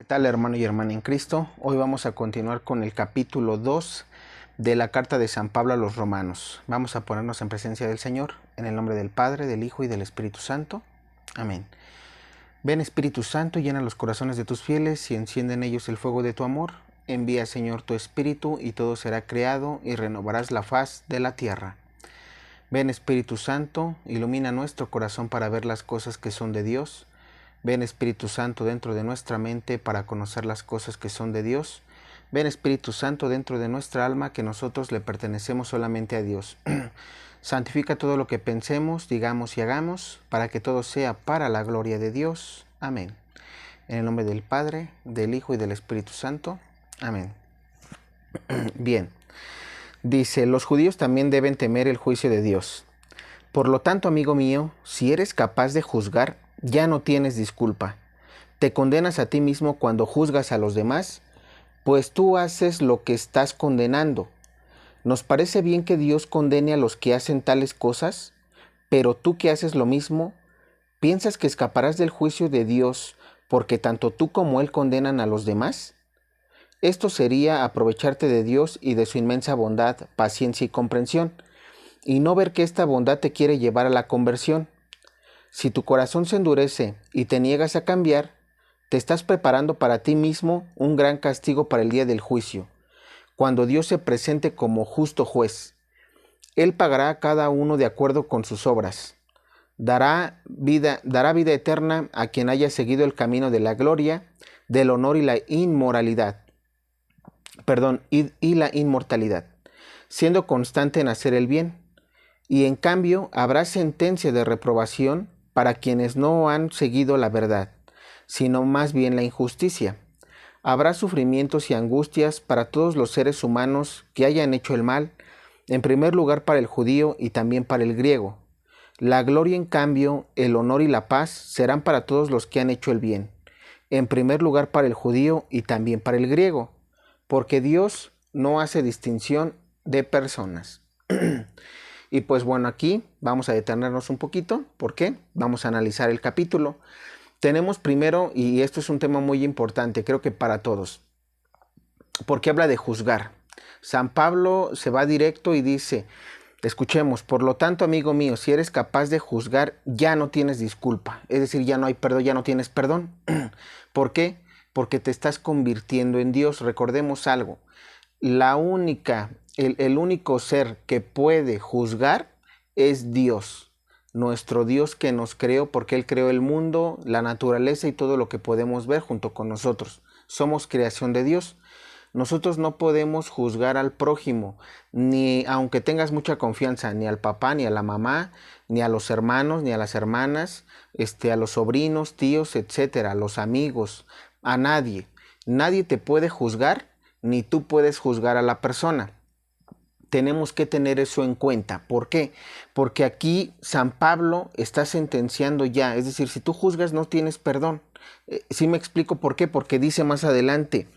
tal, hermano y hermana en Cristo? Hoy vamos a continuar con el capítulo 2 de la carta de San Pablo a los Romanos. Vamos a ponernos en presencia del Señor, en el nombre del Padre, del Hijo y del Espíritu Santo. Amén. Ven, Espíritu Santo, llena los corazones de tus fieles y enciende en ellos el fuego de tu amor. Envía, Señor, tu Espíritu y todo será creado y renovarás la faz de la tierra. Ven, Espíritu Santo, ilumina nuestro corazón para ver las cosas que son de Dios. Ven, Espíritu Santo, dentro de nuestra mente para conocer las cosas que son de Dios. Ven, Espíritu Santo, dentro de nuestra alma, que nosotros le pertenecemos solamente a Dios. Santifica todo lo que pensemos, digamos y hagamos, para que todo sea para la gloria de Dios. Amén. En el nombre del Padre, del Hijo y del Espíritu Santo. Amén. Bien. Dice, los judíos también deben temer el juicio de Dios. Por lo tanto, amigo mío, si eres capaz de juzgar, ya no tienes disculpa. ¿Te condenas a ti mismo cuando juzgas a los demás? Pues tú haces lo que estás condenando. ¿Nos parece bien que Dios condene a los que hacen tales cosas? Pero tú que haces lo mismo, ¿piensas que escaparás del juicio de Dios porque tanto tú como Él condenan a los demás? Esto sería aprovecharte de Dios y de su inmensa bondad, paciencia y comprensión, y no ver que esta bondad te quiere llevar a la conversión. Si tu corazón se endurece y te niegas a cambiar, te estás preparando para ti mismo un gran castigo para el día del juicio, cuando Dios se presente como justo juez. Él pagará a cada uno de acuerdo con sus obras. Dará vida eterna a quien haya seguido el camino de la gloria, del honor y la inmoralidad. Y la inmortalidad, siendo constante en hacer el bien. Y en cambio habrá sentencia de reprobación para quienes no han seguido la verdad, sino más bien la injusticia. Habrá sufrimientos y angustias para todos los seres humanos que hayan hecho el mal, en primer lugar para el judío y también para el griego. La gloria, en cambio, el honor y la paz serán para todos los que han hecho el bien, en primer lugar para el judío y también para el griego, porque Dios no hace distinción de personas. Y pues bueno, aquí vamos a detenernos un poquito. ¿Por qué? Vamos a analizar el capítulo. Tenemos primero, y esto es un tema muy importante, creo que para todos, porque habla de juzgar. San Pablo se va directo y dice, escuchemos, por lo tanto, amigo mío, si eres capaz de juzgar, ya no tienes disculpa. Es decir, ya no hay perdón, ya no tienes perdón. ¿Por qué? Porque te estás convirtiendo en Dios. Recordemos algo, el único ser que puede juzgar es Dios, nuestro Dios que nos creó, porque Él creó el mundo, la naturaleza y todo lo que podemos ver junto con nosotros. Somos creación de Dios. Nosotros no podemos juzgar al prójimo, ni aunque tengas mucha confianza, ni al papá, ni a la mamá, ni a los hermanos, ni a las hermanas, a los sobrinos, tíos, etcétera, a los amigos, a nadie. Nadie te puede juzgar, ni tú puedes juzgar a la persona. Tenemos que tener eso en cuenta. ¿Por qué? Porque aquí San Pablo está sentenciando ya. Es decir, si tú juzgas no tienes perdón. ¿Sí me explico por qué? Porque dice más adelante,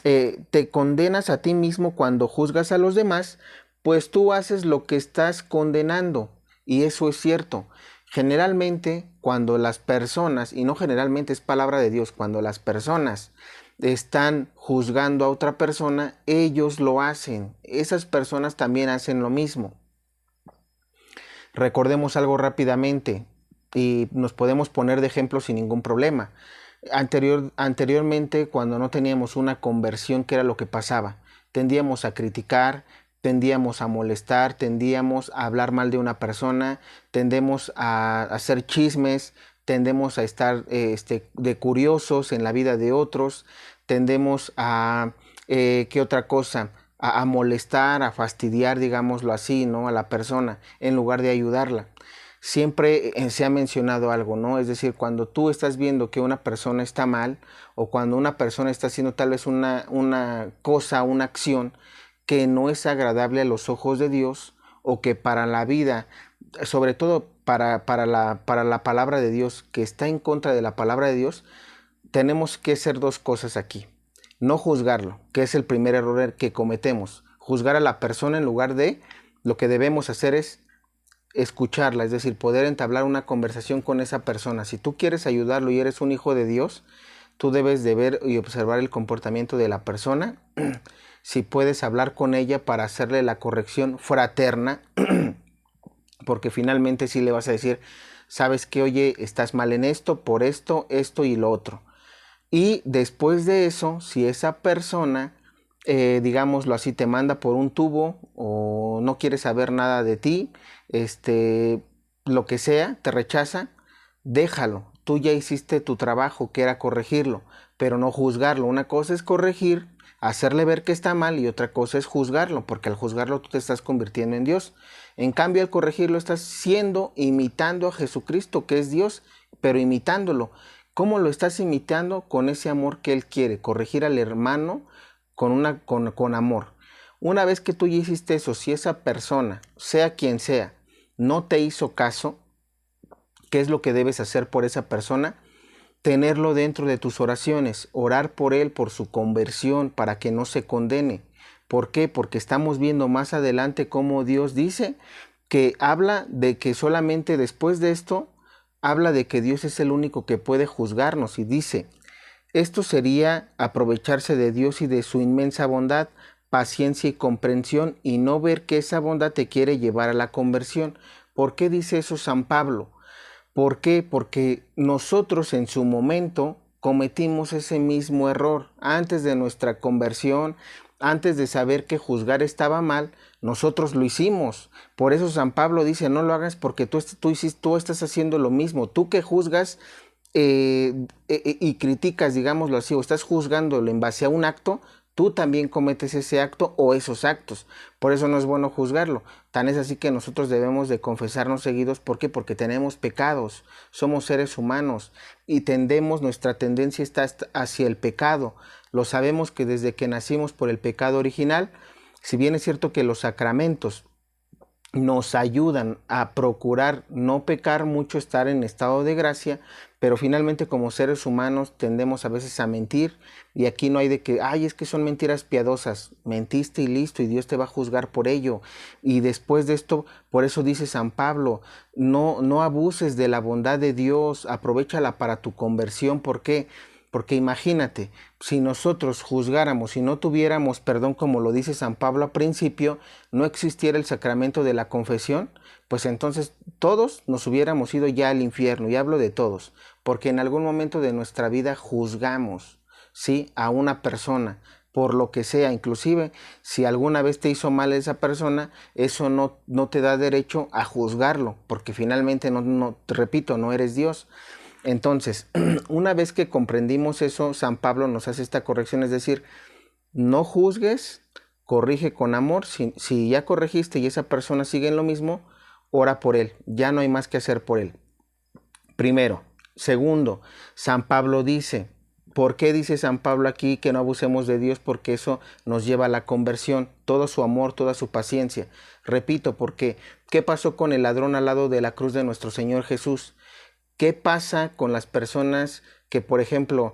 te condenas a ti mismo cuando juzgas a los demás, pues tú haces lo que estás condenando. Y eso es cierto. Generalmente cuando las personas, y no generalmente es palabra de Dios, cuando las personas están juzgando a otra persona, ellos lo hacen. Esas personas también hacen lo mismo. Recordemos algo rápidamente y nos podemos poner de ejemplo sin ningún problema. Anteriormente, cuando no teníamos una conversión, ¿qué era lo que pasaba? Tendíamos a criticar, tendíamos a molestar, tendíamos a hablar mal de una persona, tendemos a hacer chismes, tendemos a estar de curiosos en la vida de otros, tendemos a, ¿qué otra cosa? A molestar, a fastidiar, digámoslo así, ¿no? A la persona, en lugar de ayudarla. Siempre se ha mencionado algo, ¿no? Es decir, cuando tú estás viendo que una persona está mal, o cuando una persona está haciendo tal vez una cosa, una acción que no es agradable a los ojos de Dios, o que para la vida, sobre todo para la palabra de Dios, que está en contra de la palabra de Dios, tenemos que hacer dos cosas aquí. No juzgarlo, que es el primer error que cometemos. Juzgar a la persona en lugar de, lo que debemos hacer es escucharla, es decir, poder entablar una conversación con esa persona. Si tú quieres ayudarlo y eres un hijo de Dios, Tú debes de ver y observar el comportamiento de la persona, si puedes hablar con ella para hacerle la corrección fraterna, porque finalmente sí le vas a decir, sabes que, oye, estás mal en esto, por esto, esto y lo otro. Y después de eso, si esa persona, digámoslo así, te manda por un tubo o no quiere saber nada de ti, lo que sea, te rechaza, déjalo. Tú ya hiciste tu trabajo, que era corregirlo, pero no juzgarlo. Una cosa es corregir, hacerle ver que está mal, y otra cosa es juzgarlo, porque al juzgarlo tú te estás convirtiendo en Dios. En cambio, al corregirlo estás imitando a Jesucristo, que es Dios, pero imitándolo. ¿Cómo lo estás imitando? Con ese amor que Él quiere, corregir al hermano con amor. Una vez que tú ya hiciste eso, si esa persona, sea quien sea, no te hizo caso, ¿qué es lo que debes hacer por esa persona? Tenerlo dentro de tus oraciones, orar por él, por su conversión, para que no se condene. ¿Por qué? Porque estamos viendo más adelante cómo Dios dice que habla de que solamente después de esto, habla de que Dios es el único que puede juzgarnos, y dice, esto sería aprovecharse de Dios y de su inmensa bondad, paciencia y comprensión, y no ver que esa bondad te quiere llevar a la conversión. ¿Por qué dice eso San Pablo? ¿Por qué? Porque nosotros en su momento cometimos ese mismo error. Antes de nuestra conversión, antes de saber que juzgar estaba mal, nosotros lo hicimos. Por eso San Pablo dice, no lo hagas porque tú estás haciendo lo mismo. Tú que juzgas y criticas, digámoslo así, o estás juzgándolo en base a un acto, tú también cometes ese acto o esos actos. Por eso no es bueno juzgarlo. Tan es así que nosotros debemos de confesarnos seguidos. ¿Por qué? Porque tenemos pecados, somos seres humanos y nuestra tendencia está hacia el pecado. Lo sabemos que desde que nacimos por el pecado original, si bien es cierto que los sacramentos nos ayudan a procurar no pecar mucho, estar en estado de gracia, pero finalmente como seres humanos tendemos a veces a mentir, y aquí no hay de que, ay, es que son mentiras piadosas. Mentiste y listo, y Dios te va a juzgar por ello. Y después de esto, por eso dice San Pablo, no abuses de la bondad de Dios, aprovéchala para tu conversión. ¿Por qué? Porque imagínate, si nosotros juzgáramos y no tuviéramos perdón, como lo dice San Pablo al principio, no existiera el sacramento de la confesión, pues entonces todos nos hubiéramos ido ya al infierno. Y hablo de todos, porque en algún momento de nuestra vida juzgamos, ¿sí?, a una persona, por lo que sea. Inclusive si alguna vez te hizo mal esa persona, eso no te da derecho a juzgarlo, porque finalmente te repito, no eres Dios. Entonces, una vez que comprendimos eso, San Pablo nos hace esta corrección, es decir, no juzgues, corrige con amor. Si ya corregiste y esa persona sigue en lo mismo, ora por él, ya no hay más que hacer por él. Primero. Segundo, San Pablo dice, ¿por qué dice San Pablo aquí que no abusemos de Dios? Porque eso nos lleva a la conversión, todo su amor, toda su paciencia. Repito, porque ¿qué pasó con el ladrón al lado de la cruz de nuestro Señor Jesús? ¿Qué pasa con las personas que, por ejemplo,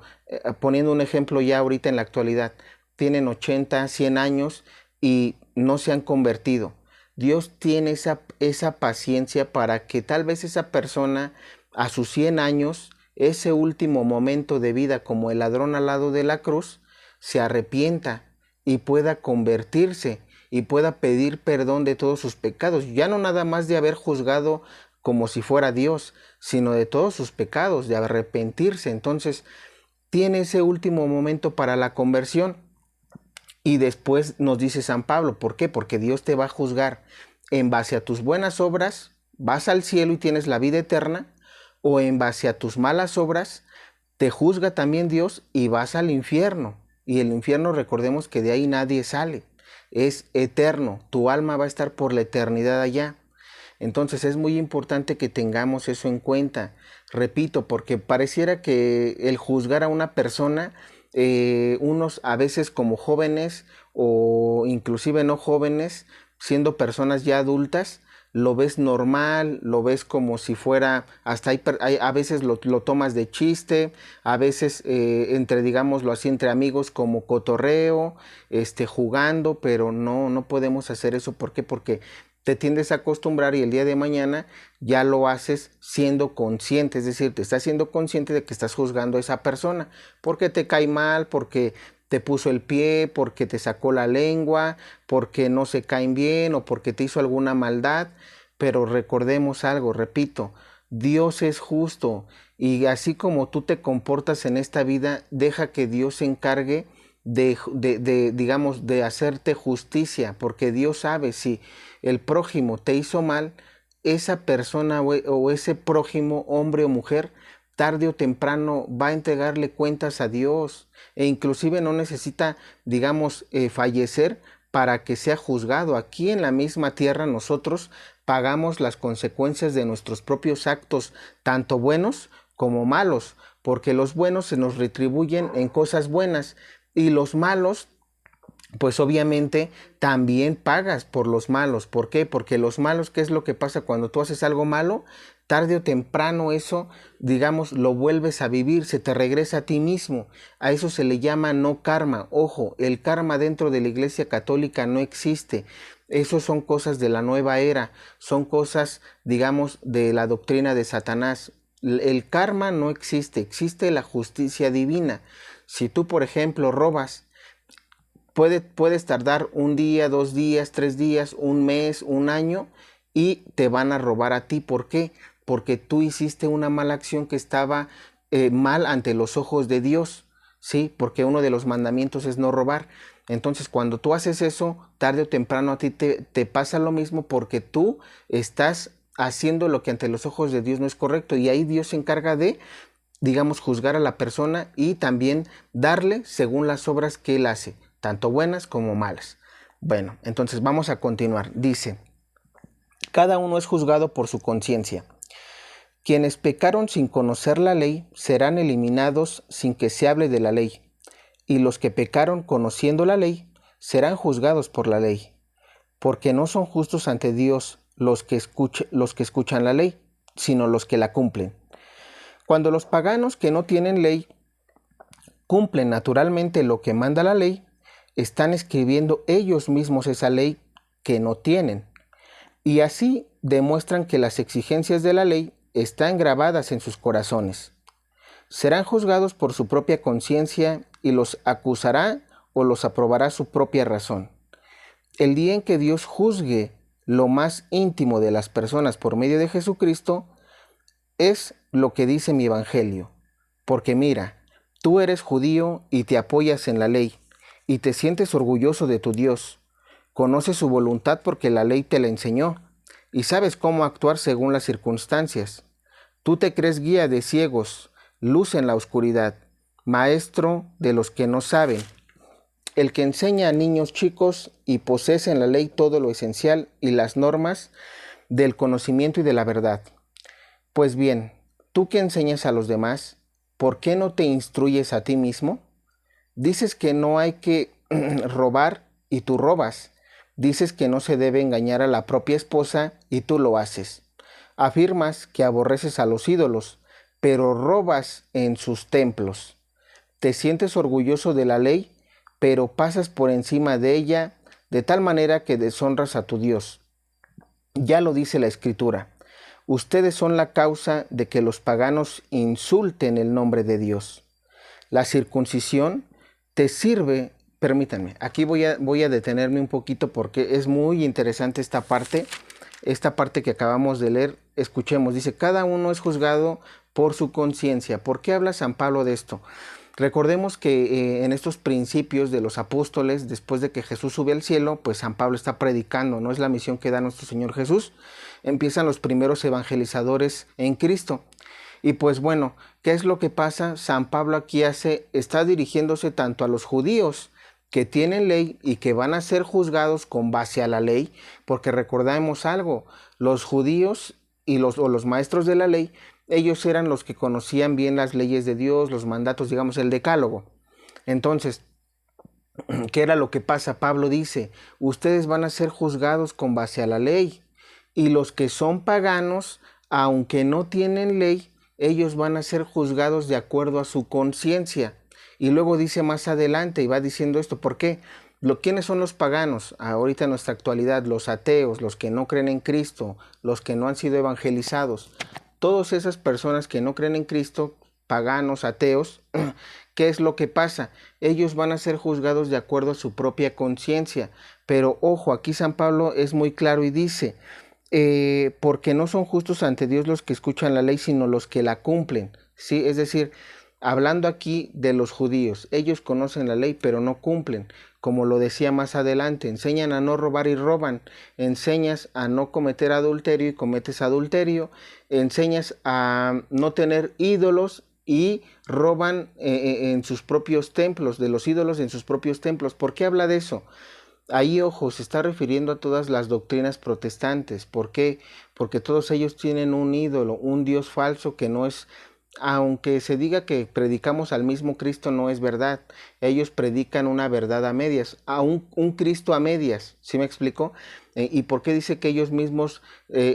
poniendo un ejemplo ya ahorita en la actualidad, tienen 80, 100 años y no se han convertido? Dios tiene esa paciencia para que tal vez esa persona a sus 100 años, ese último momento de vida, como el ladrón al lado de la cruz, se arrepienta y pueda convertirse y pueda pedir perdón de todos sus pecados. Ya no nada más de haber juzgado como si fuera Dios, sino de todos sus pecados, de arrepentirse. Entonces, tiene ese último momento para la conversión. Y después nos dice San Pablo, ¿por qué? Porque Dios te va a juzgar en base a tus buenas obras, vas al cielo y tienes la vida eterna, o en base a tus malas obras, te juzga también Dios y vas al infierno. Y el infierno, recordemos que de ahí nadie sale, es eterno, tu alma va a estar por la eternidad allá. Entonces es muy importante que tengamos eso en cuenta. Repito, porque pareciera que el juzgar a una persona, unos a veces como jóvenes o inclusive no jóvenes, siendo personas ya adultas, lo ves normal, lo ves como si fuera, hasta a veces lo tomas de chiste, a veces digámoslo así, entre amigos como cotorreo, jugando, pero no podemos hacer eso. ¿Por qué? Porque te tiendes a acostumbrar y el día de mañana ya lo haces siendo consciente, es decir, te estás siendo consciente de que estás juzgando a esa persona porque te cae mal, porque te puso el pie, porque te sacó la lengua, porque no se caen bien o porque te hizo alguna maldad. Pero recordemos algo, repito, Dios es justo y así como tú te comportas en esta vida, deja que Dios se encargue digamos, de hacerte justicia, porque Dios sabe si el prójimo te hizo mal, esa persona o ese prójimo, hombre o mujer, tarde o temprano va a entregarle cuentas a Dios e inclusive no necesita, digamos, fallecer para que sea juzgado. Aquí en la misma tierra nosotros pagamos las consecuencias de nuestros propios actos, tanto buenos como malos, porque los buenos se nos retribuyen en cosas buenas y los malos, pues obviamente también pagas por los malos. ¿Por qué? Porque los malos, ¿qué es lo que pasa cuando tú haces algo malo? Tarde o temprano eso, digamos, lo vuelves a vivir, se te regresa a ti mismo. A eso se le llama no karma. Ojo, el karma dentro de la Iglesia Católica no existe. Eso son cosas de la nueva era, son cosas, digamos, de la doctrina de Satanás. El karma no existe, existe la justicia divina. Si tú, por ejemplo, robas, puedes tardar un día, 2 días, 3 días, un mes, un año y te van a robar a ti. ¿Por qué? Porque tú hiciste una mala acción que estaba mal ante los ojos de Dios, ¿sí? Porque uno de los mandamientos es no robar. Entonces, cuando tú haces eso, tarde o temprano a ti te pasa lo mismo porque tú estás haciendo lo que ante los ojos de Dios no es correcto y ahí Dios se encarga de, digamos, juzgar a la persona y también darle según las obras que él hace, tanto buenas como malas. Bueno, entonces vamos a continuar. Dice, cada uno es juzgado por su conciencia. Quienes pecaron sin conocer la ley serán eliminados sin que se hable de la ley, y los que pecaron conociendo la ley serán juzgados por la ley, porque no son justos ante Dios los que escuchan la ley, sino los que la cumplen. Cuando los paganos que no tienen ley cumplen naturalmente lo que manda la ley, están escribiendo ellos mismos esa ley que no tienen, y así demuestran que las exigencias de la ley están grabadas en sus corazones. Serán juzgados por su propia conciencia y los acusará o los aprobará su propia razón. El día en que Dios juzgue lo más íntimo de las personas por medio de Jesucristo, es lo que dice mi evangelio. Porque mira, tú eres judío y te apoyas en la ley, y te sientes orgulloso de tu Dios. Conoces su voluntad porque la ley te la enseñó, y sabes cómo actuar según las circunstancias. Tú te crees guía de ciegos, luz en la oscuridad, maestro de los que no saben, el que enseña a niños chicos y posee en la ley todo lo esencial y las normas del conocimiento y de la verdad. Pues bien, tú que enseñas a los demás, ¿por qué no te instruyes a ti mismo? Dices que no hay que robar y tú robas. Dices que no se debe engañar a la propia esposa y tú lo haces. Afirmas que aborreces a los ídolos, pero robas en sus templos. Te sientes orgulloso de la ley, pero pasas por encima de ella de tal manera que deshonras a tu Dios. Ya lo dice la Escritura. Ustedes son la causa de que los paganos insulten el nombre de Dios. La circuncisión te sirve, permítanme, aquí voy a detenerme un poquito porque es muy interesante esta parte que acabamos de leer. Escuchemos, dice, cada uno es juzgado por su conciencia. ¿Por qué habla San Pablo de esto? Recordemos que en estos principios de los apóstoles, después de que Jesús sube al cielo, pues San Pablo está predicando, no es la misión que da nuestro Señor Jesús. Empiezan los primeros evangelizadores en Cristo. Y pues bueno, ¿qué es lo que pasa? San Pablo aquí está dirigiéndose tanto a los judíos que tienen ley y que van a ser juzgados con base a la ley, porque recordemos algo, los judíos o los maestros de la ley, ellos eran los que conocían bien las leyes de Dios, los mandatos, digamos, el decálogo. Entonces, ¿qué era lo que pasa? Pablo dice, ustedes van a ser juzgados con base a la ley, y los que son paganos, aunque no tienen ley, ellos van a ser juzgados de acuerdo a su conciencia. Y luego dice más adelante y va diciendo esto. ¿Por qué? ¿Quiénes son los paganos? Ahorita en nuestra actualidad, los ateos, los que no creen en Cristo, los que no han sido evangelizados. Todas esas personas que no creen en Cristo, paganos, ateos, ¿qué es lo que pasa? Ellos van a ser juzgados de acuerdo a su propia conciencia. Pero ojo, aquí San Pablo es muy claro y dice, porque no son justos ante Dios los que escuchan la ley, sino los que la cumplen. ¿Sí? Es decir, hablando aquí de los judíos, ellos conocen la ley, pero no cumplen. Como lo decía más adelante, enseñan a no robar y roban, enseñas a no cometer adulterio y cometes adulterio, enseñas a no tener ídolos y roban en sus propios templos, de los ídolos en sus propios templos. ¿Por qué habla de eso? Ahí, ojo, se está refiriendo a todas las doctrinas protestantes. ¿Por qué? Porque todos ellos tienen un ídolo, un Dios falso que no es, aunque se diga que predicamos al mismo Cristo, no es verdad. Ellos predican una verdad a medias, a un Cristo a medias. ¿Sí me explico? ¿Y por qué dice que ellos mismos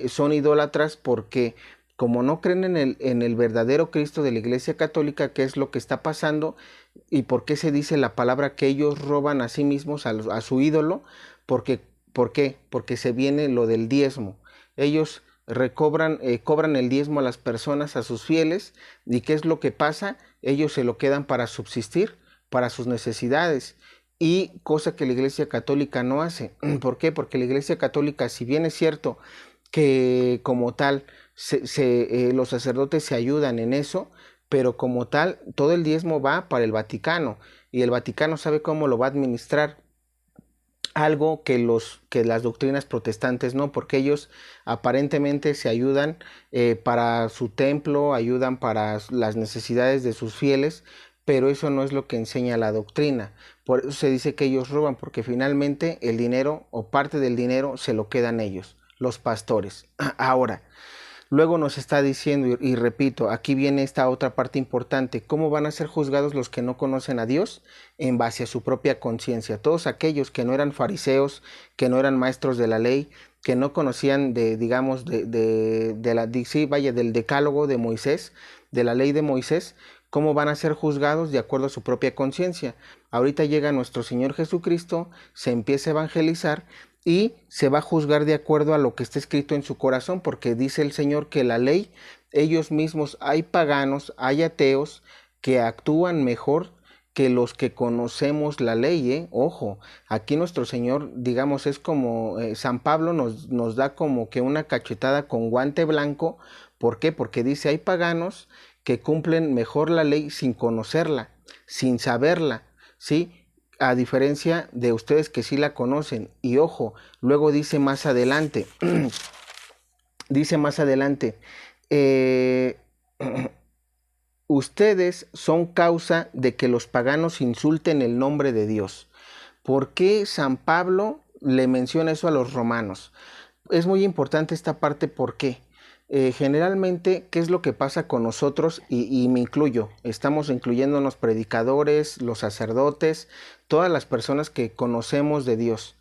son idólatras? Porque como no creen en el verdadero Cristo de la Iglesia Católica, ¿qué es lo que está pasando? ¿Y por qué se dice la palabra que ellos roban a sí mismos, a su ídolo? ¿Por qué? Porque se viene lo del diezmo. Ellos cobran el diezmo a las personas, a sus fieles, y ¿qué es lo que pasa? Ellos se lo quedan para subsistir, para sus necesidades, y cosa que la Iglesia Católica no hace. ¿Por qué? Porque la Iglesia Católica, si bien es cierto que como tal los sacerdotes se ayudan en eso, pero como tal, todo el diezmo va para el Vaticano y el Vaticano sabe cómo lo va a administrar. Algo que las doctrinas protestantes no, porque ellos aparentemente se ayudan para su templo, ayudan para las necesidades de sus fieles, pero eso no es lo que enseña la doctrina. Por eso se dice que ellos roban, porque finalmente el dinero o parte del dinero se lo quedan ellos, los pastores. Ahora, luego nos está diciendo, y repito, aquí viene esta otra parte importante, ¿cómo van a ser juzgados los que no conocen a Dios? En base a su propia conciencia. Todos aquellos que no eran fariseos, que no eran maestros de la ley, que no conocían digamos, del decálogo de Moisés, de la ley de Moisés, ¿cómo van a ser juzgados? De acuerdo a su propia conciencia. Ahorita llega nuestro Señor Jesucristo, se empieza a evangelizar y se va a juzgar de acuerdo a lo que está escrito en su corazón, porque dice el Señor que la ley, ellos mismos, hay paganos, hay ateos que actúan mejor que los que conocemos la ley, Ojo, aquí nuestro Señor, digamos, es como San Pablo nos da como que una cachetada con guante blanco. ¿Por qué? Porque dice, hay paganos que cumplen mejor la ley sin conocerla, sin saberla, ¿sí? A diferencia de ustedes que sí la conocen. Y ojo, luego dice más adelante, dice más adelante, ustedes son causa de que los paganos insulten el nombre de Dios. ¿Por qué San Pablo le menciona eso a los romanos? Es muy importante esta parte, ¿por qué? Generalmente, ¿qué es lo que pasa con nosotros? Y me incluyo, estamos incluyéndonos predicadores, los sacerdotes, todas las personas que conocemos de Dios.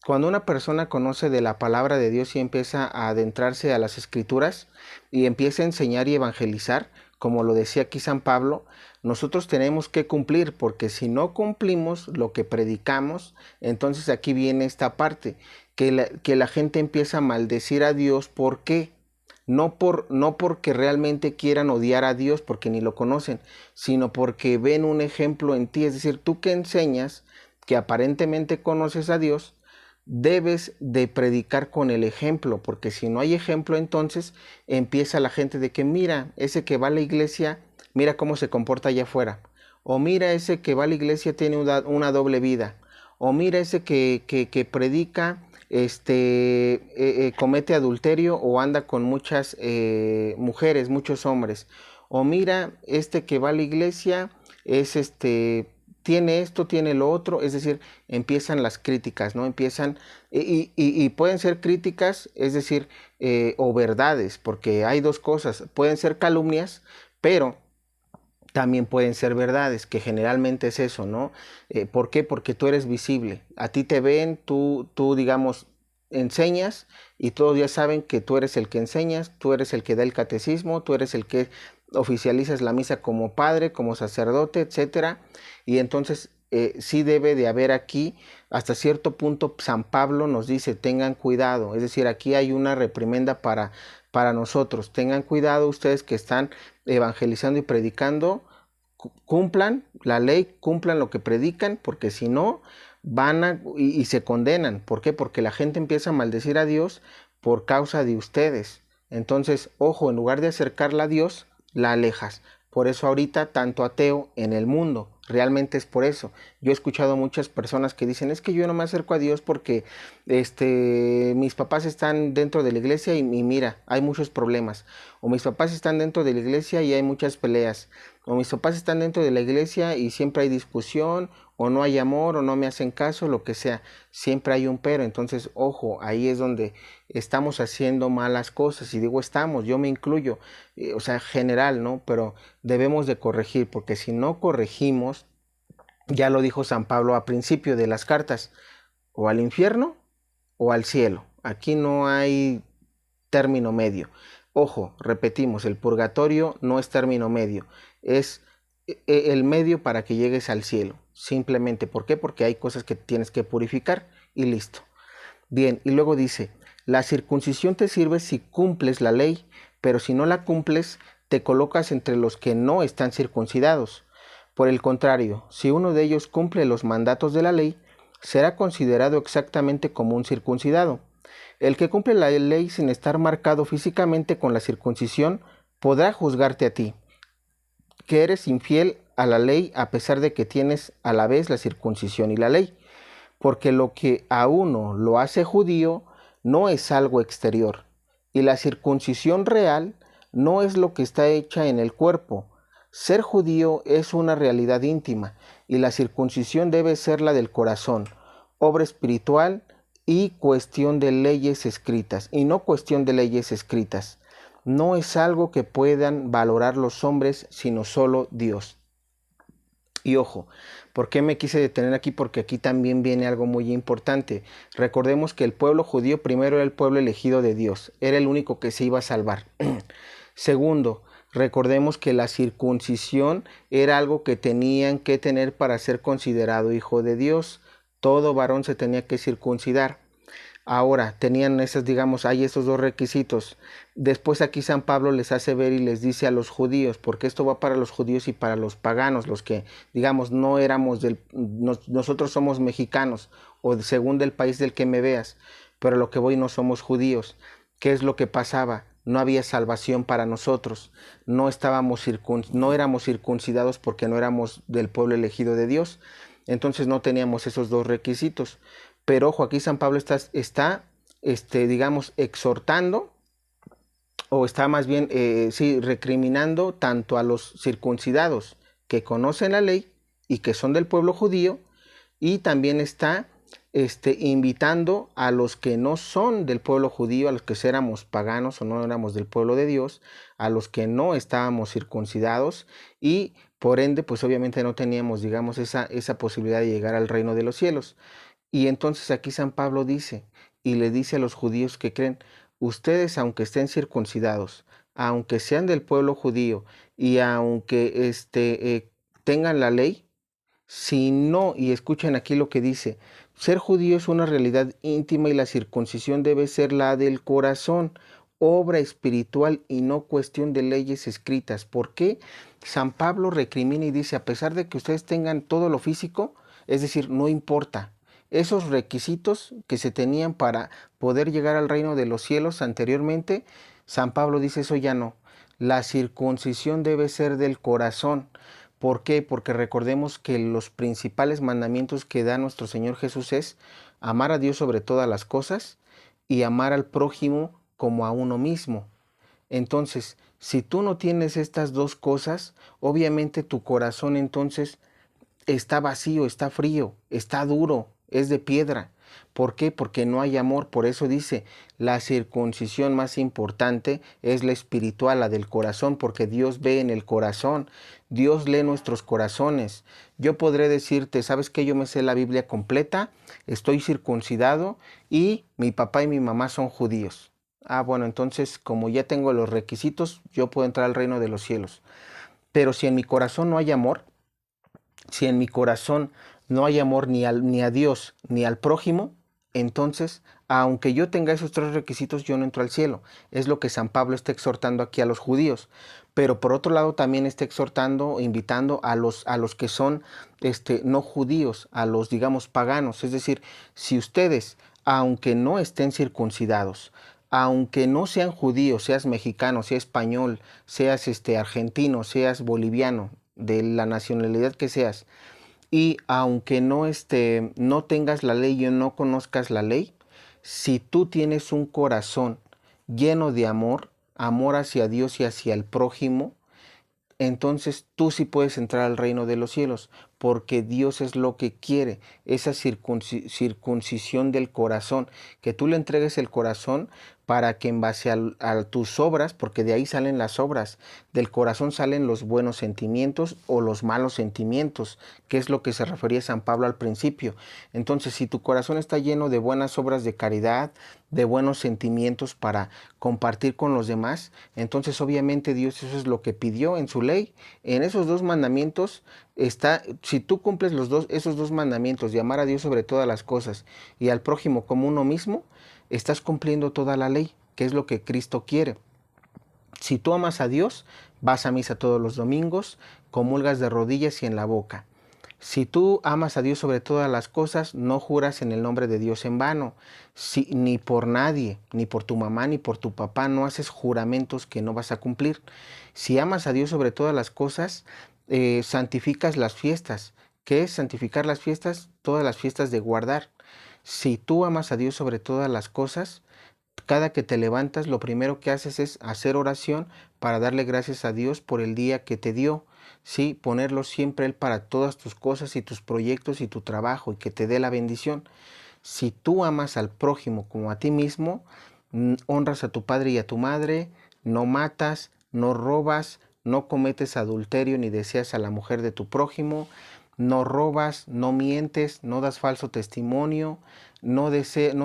Cuando una persona conoce de la palabra de Dios y empieza a adentrarse a las escrituras y empieza a enseñar y evangelizar, como lo decía aquí San Pablo, nosotros tenemos que cumplir, porque si no cumplimos lo que predicamos, entonces aquí viene esta parte, que la gente empieza a maldecir a Dios. ¿Por qué? No porque realmente quieran odiar a Dios, porque ni lo conocen, sino porque ven un ejemplo en ti. Es decir, tú que enseñas que aparentemente conoces a Dios, debes de predicar con el ejemplo, porque si no hay ejemplo, entonces empieza la gente de que mira, ese que va a la iglesia, mira cómo se comporta allá afuera, o mira, ese que va a la iglesia tiene una doble vida, o mira, ese que predica, comete adulterio o anda con muchas mujeres, muchos hombres, o mira, este que va a la iglesia es tiene esto, tiene lo otro. Es decir, empiezan las críticas, ¿no? Empiezan, y pueden ser críticas, es decir, o verdades, porque hay dos cosas, pueden ser calumnias, pero también pueden ser verdades, que generalmente es eso, ¿no? ¿Por qué? Porque tú eres visible, a ti te ven, tú digamos, enseñas y todos ya saben que tú eres el que enseñas, tú eres el que da el catecismo, tú eres el que oficializas la misa como padre, como sacerdote, etcétera, y entonces sí debe de haber aquí, hasta cierto punto San Pablo nos dice, tengan cuidado, es decir, aquí hay una reprimenda para nosotros, tengan cuidado ustedes que están evangelizando y predicando, cumplan la ley, cumplan lo que predican, porque si no, y se condenan. ¿Por qué? Porque la gente empieza a maldecir a Dios por causa de ustedes. Entonces, ojo, en lugar de acercarla a Dios, la alejas. Por eso ahorita tanto ateo en el mundo. Realmente es por eso. Yo he escuchado muchas personas que dicen, es que yo no me acerco a Dios porque mis papás están dentro de la iglesia y mira, hay muchos problemas. O mis papás están dentro de la iglesia y hay muchas peleas. O mis papás están dentro de la iglesia y siempre hay discusión, o no hay amor, o no me hacen caso, lo que sea. Siempre hay un pero. Entonces, ojo, ahí es donde estamos haciendo malas cosas. Y digo estamos, yo me incluyo, o sea, general, ¿no? Pero debemos de corregir, porque si no corregimos, ya lo dijo San Pablo a principio de las cartas, o al infierno o al cielo. Aquí no hay término medio. Ojo, repetimos, el purgatorio no es término medio, es el medio para que llegues al cielo. Simplemente, ¿por qué? Porque hay cosas que tienes que purificar y listo. Bien, y luego dice, la circuncisión te sirve si cumples la ley, pero si no la cumples, te colocas entre los que no están circuncidados. Por el contrario, si uno de ellos cumple los mandatos de la ley, será considerado exactamente como un circuncidado. El que cumple la ley sin estar marcado físicamente con la circuncisión podrá juzgarte a ti, que eres infiel a la ley a pesar de que tienes a la vez la circuncisión y la ley, porque lo que a uno lo hace judío no es algo exterior, y la circuncisión real no es lo que está hecha en el cuerpo. Ser judío es una realidad íntima, y la circuncisión debe ser la del corazón, obra espiritual y cuestión de leyes escritas, y no cuestión de leyes escritas. No es algo que puedan valorar los hombres, sino solo Dios. Y ojo, ¿por qué me quise detener aquí? Porque aquí también viene algo muy importante. Recordemos que el pueblo judío primero era el pueblo elegido de Dios, era el único que se iba a salvar. Segundo, recordemos que la circuncisión era algo que tenían que tener para ser considerado hijo de Dios. Todo varón se tenía que circuncidar. Ahora, tenían esas, digamos, hay esos dos requisitos. Después aquí San Pablo les hace ver y les dice a los judíos, porque esto va para los judíos y para los paganos, los que, digamos, no éramos nosotros somos mexicanos, o según del país del que me veas, pero lo que voy no somos judíos. ¿Qué es lo que pasaba? No había salvación para nosotros, no éramos circuncidados porque no éramos del pueblo elegido de Dios, entonces no teníamos esos dos requisitos. Pero ojo, aquí San Pablo está digamos, exhortando, o está más bien, sí, recriminando tanto a los circuncidados que conocen la ley y que son del pueblo judío, y también está invitando a los que no son del pueblo judío, a los que éramos paganos o no éramos del pueblo de Dios, a los que no estábamos circuncidados y por ende, pues obviamente no teníamos, digamos, esa posibilidad de llegar al reino de los cielos. Y entonces aquí San Pablo dice, y le dice a los judíos que creen, ustedes aunque estén circuncidados, aunque sean del pueblo judío y aunque tengan la ley, si no, y escuchen aquí lo que dice, ser judío es una realidad íntima y la circuncisión debe ser la del corazón, obra espiritual y no cuestión de leyes escritas. ¿Por qué? San Pablo recrimina y dice, a pesar de que ustedes tengan todo lo físico, es decir, no importa. Esos requisitos que se tenían para poder llegar al reino de los cielos anteriormente, San Pablo dice eso ya no. La circuncisión debe ser del corazón. ¿Por qué? Porque recordemos que los principales mandamientos que da nuestro Señor Jesús es amar a Dios sobre todas las cosas y amar al prójimo como a uno mismo. Entonces, si tú no tienes estas dos cosas, obviamente tu corazón entonces está vacío, está frío, está duro, es de piedra. ¿Por qué? Porque no hay amor. Por eso dice, la circuncisión más importante es la espiritual, la del corazón, porque Dios ve en el corazón. Dios lee nuestros corazones. Yo podré decirte, ¿sabes qué? Yo me sé la Biblia completa, estoy circuncidado y mi papá y mi mamá son judíos. Ah, bueno, entonces como ya tengo los requisitos, yo puedo entrar al reino de los cielos. Pero si en mi corazón no hay amor, si en mi corazón no hay amor ni a Dios ni al prójimo, entonces, aunque yo tenga esos tres requisitos, yo no entro al cielo. Es lo que San Pablo está exhortando aquí a los judíos. Pero por otro lado también está exhortando, invitando a los que son no judíos, a los, digamos, paganos. Es decir, si ustedes, aunque no estén circuncidados, aunque no sean judíos, seas mexicano, seas español, seas argentino, seas boliviano, de la nacionalidad que seas, y aunque no tengas la ley y no conozcas la ley, si tú tienes un corazón lleno de amor, amor hacia Dios y hacia el prójimo, entonces tú sí puedes entrar al reino de los cielos, porque Dios es lo que quiere, esa circuncisión del corazón, que tú le entregues el corazón para que en base a tus obras, porque de ahí salen las obras, del corazón salen los buenos sentimientos o los malos sentimientos, que es lo que se refería San Pablo al principio. Entonces, si tu corazón está lleno de buenas obras de caridad, de buenos sentimientos para compartir con los demás, entonces obviamente Dios eso es lo que pidió en su ley. En esos dos mandamientos está, si tú cumples esos dos mandamientos de amar a Dios sobre todas las cosas y al prójimo como uno mismo, estás cumpliendo toda la ley, que es lo que Cristo quiere. Si tú amas a Dios, vas a misa todos los domingos, comulgas de rodillas y en la boca. Si tú amas a Dios sobre todas las cosas, no juras en el nombre de Dios en vano, ni por nadie, ni por tu mamá, ni por tu papá, no haces juramentos que no vas a cumplir. Si amas a Dios sobre todas las cosas, santificas las fiestas. ¿Qué es santificar las fiestas? Todas las fiestas de guardar. Si tú amas a Dios sobre todas las cosas, cada que te levantas, lo primero que haces es hacer oración para darle gracias a Dios por el día que te dio. Sí, ponerlo siempre Él para todas tus cosas y tus proyectos y tu trabajo y que te dé la bendición. Si tú amas al prójimo como a ti mismo, honras a tu padre y a tu madre, no matas, no robas, no cometes adulterio ni deseas a la mujer de tu prójimo, no robas, no mientes, no das falso testimonio, no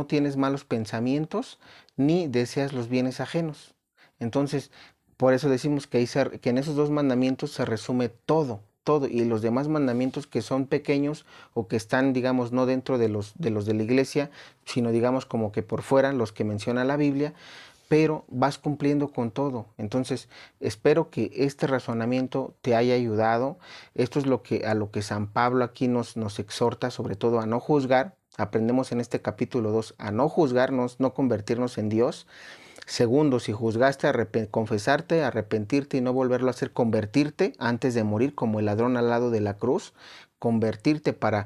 tienes malos pensamientos, ni deseas los bienes ajenos. Entonces, por eso decimos que en esos dos mandamientos se resume todo, todo, y los demás mandamientos que son pequeños o que están, digamos, no dentro de los de la iglesia, sino digamos como que por fuera, los que menciona la Biblia, pero vas cumpliendo con todo. Entonces, espero que este razonamiento te haya ayudado. Esto es a lo que San Pablo aquí nos exhorta, sobre todo a no juzgar. Aprendemos en este capítulo 2 a no juzgarnos, no convertirnos en Dios. Segundo, si juzgaste, confesarte, arrepentirte y no volverlo a hacer, convertirte antes de morir como el ladrón al lado de la cruz. Convertirte ¿para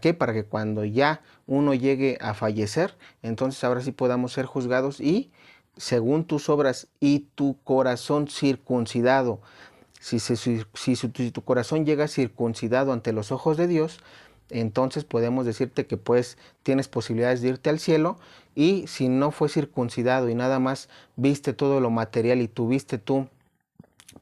qué? Para que cuando ya uno llegue a fallecer, entonces ahora sí podamos ser juzgados y según tus obras y tu corazón circuncidado. Si tu corazón llega circuncidado ante los ojos de Dios, entonces podemos decirte que pues tienes posibilidades de irte al cielo. Y si no fue circuncidado y nada más viste todo lo material y tuviste tú,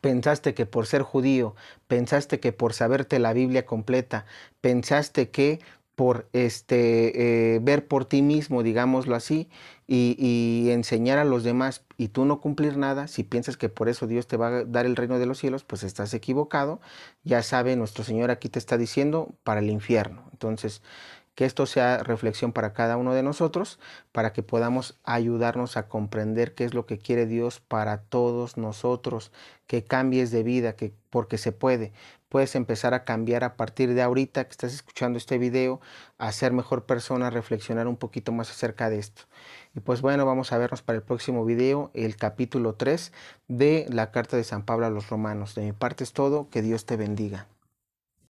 pensaste que por ser judío, pensaste que por saberte la Biblia completa, pensaste que por ver por ti mismo, digámoslo así, y enseñar a los demás y tú no cumplir nada, si piensas que por eso Dios te va a dar el reino de los cielos, pues estás equivocado. Ya sabe, nuestro Señor aquí te está diciendo para el infierno. Entonces, que esto sea reflexión para cada uno de nosotros, para que podamos ayudarnos a comprender qué es lo que quiere Dios para todos nosotros, que cambies de vida, que porque se puede. Puedes empezar a cambiar a partir de ahorita que estás escuchando este video, a ser mejor persona, a reflexionar un poquito más acerca de esto. Y pues bueno, vamos a vernos para el próximo video, el capítulo 3 de la carta de San Pablo a los Romanos. De mi parte es todo, que Dios te bendiga.